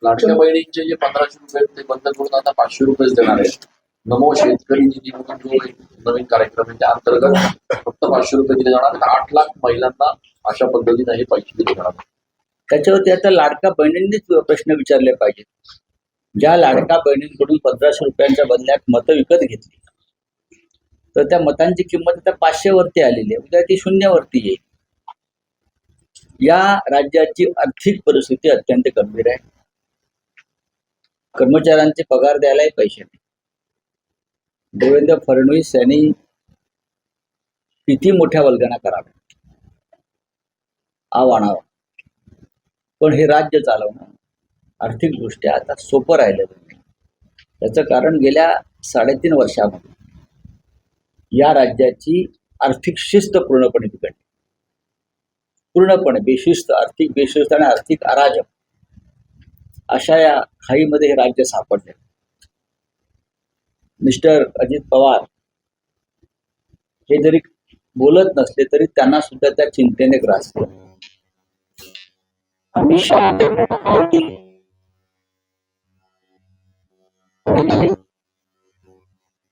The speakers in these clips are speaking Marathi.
लाडक्या बहिणींचे जे 1500 रुपये आहेत ते बंद करून आता 500 रुपयेच देणार आहेत. नमो शेतकरी निधी म्हणून जो एक नवीन कार्यक्रम आहे त्या अंतर्गत फक्त 500 रुपये दिले जाणार. 8 लाख महिलांना अशा पद्धतीने हे पैसे दिले जाणार. त्याच्यावरती आता लाडका बहिणींनीच प्रश्न विचारले पाहिजेत. ज्या लाडका बहिणींकडून 1500 रुपयांच्या बदल्यात मतं विकत घेतली तर त्या मतांची किंमत आता 500 वरती आलेली आहे, उद्या ती 0 वरती येईल. या राज्याची आर्थिक परिस्थिती अत्यंत गंभीर आहे. कर्मचाऱ्यांचे पगार द्यायलाही पैसे नाही. देवेंद्र फडणवीस यांनी किती मोठ्या वल्गना कराव्या, आणावा, पण हे राज्य चालवणं आर्थिकदृष्ट्या आता सोपं राहिलेलं नाही. त्याचं कारण गेल्या 3.5 वर्षामध्ये या राज्याची आर्थिक शिस्त पूर्णपणे बिघडली. पूर्णपणे बेशिस्त, आर्थिक बेशिस्त आणि आर्थिक अराजक अशा या खाईमध्ये हे राज्य सापडले. मिस्टर अजित पवार हे जरी बोलत नसले तरी त्यांना सुद्धा त्या चिंतेने ग्रासले. अमित शहा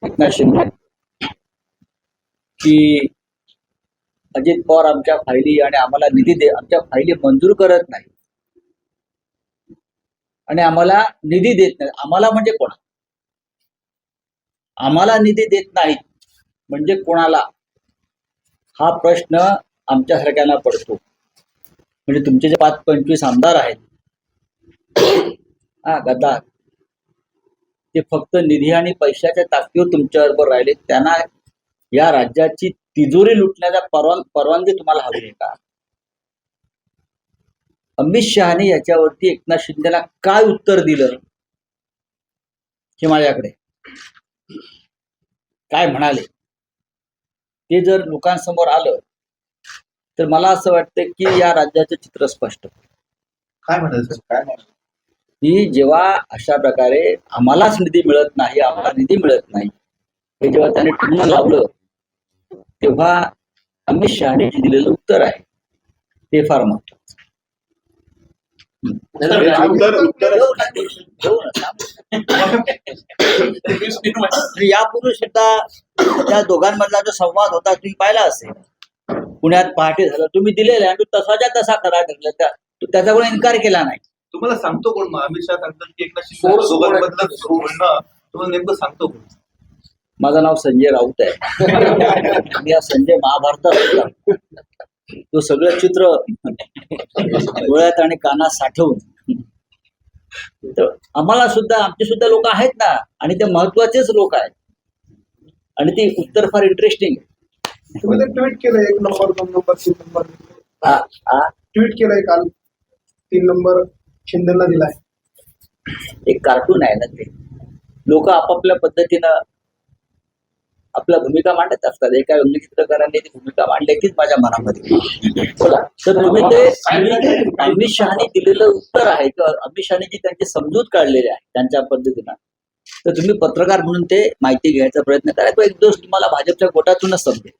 एकनाथ शिंदे की अजित पवार आमच्या फायली आणि आम्हाला निधी आमच्या फायली मंजूर करत नाही आणि आम्हाला निधी देत नाही. आम्हाला म्हणजे कोणा? आम्हाला निधी देत नाहीत म्हणजे कोणाला, हा प्रश्न आमच्यासारख्यांना पडतो. म्हणजे तुमचे जे 25 आमदार आहेत गद्दार, ते फक्त निधी आणि पैशाच्या ताकदीवर तुमच्याबरोबर राहिले. त्यांना या राज्याची तिजोरी लुटण्याचा परवानगी तुम्हाला हवी आहे का? अमित शहाने याच्यावरती एकनाथ शिंदेला काय उत्तर दिलं हे माझ्याकडे काय म्हणाले ते जर लोकांसमोर आलं तर मला असं वाटतं की या राज्याचं चित्र स्पष्ट. काय म्हणायचं काय नाही की जेव्हा अशा प्रकारे आम्हालाच निधी मिळत नाही, आम्हाला निधी मिळत नाही, हे जेव्हा त्याने ठरवून लावलं तेव्हा अमित शहाने जे दिलेलं उत्तर आहे ते फार महत्वाचं. यापूर्वी सुद्धा त्या दोघांमधला जो संवाद होता तुम्ही पाहिला असेल. पुण्यात पहाटे झालं, तुम्ही दिलेला आणि तसाच्या तसा करा ठरलं, त्याचा कोणी इन्कार केला नाही. तुम्हाला सांगतो कोण मग? अमित शहा सांगतात की एकनाथ शिंदे दोघांमधलं बोलणं तुम्हाला नेमकं सांगतो कोण? माझं नाव संजय राऊत आहे. मी या संजय महाभारतात होता. तो सगळं चित्र डोळ्यात आणि कानात साठवून तर आम्हाला सुद्धा आमचे सुद्धा लोक आहेत ना, आणि ते महत्वाचेच लोक आहेत आणि ते उत्तर फार इंटरेस्टिंग आहे. तुम्ही ते ट्विट केलंय 1 नंबर 2 नंबर 3 नंबर ट्विट केलंय काल 3 नंबर शिंदेला दिलाय. एक कार्टून आहे ना, ते लोक आपापल्या पद्धतीनं आपल्या भूमिका मांडत असतात. एका चित्रकारांनी ती भूमिका मांडली तीच माझ्या मनामध्ये बोला. तर तुम्ही ते अमित शहाने दिलेलं उत्तर आहे किंवा अमित शहाने जी त्यांची समजूत काढलेली आहे त्यांच्या पद्धतीनं, तर तुम्ही पत्रकार म्हणून ते माहिती घ्यायचा प्रयत्न करा. तो एक दिवस तुम्हाला भाजपच्या गोटातूनच समजेल.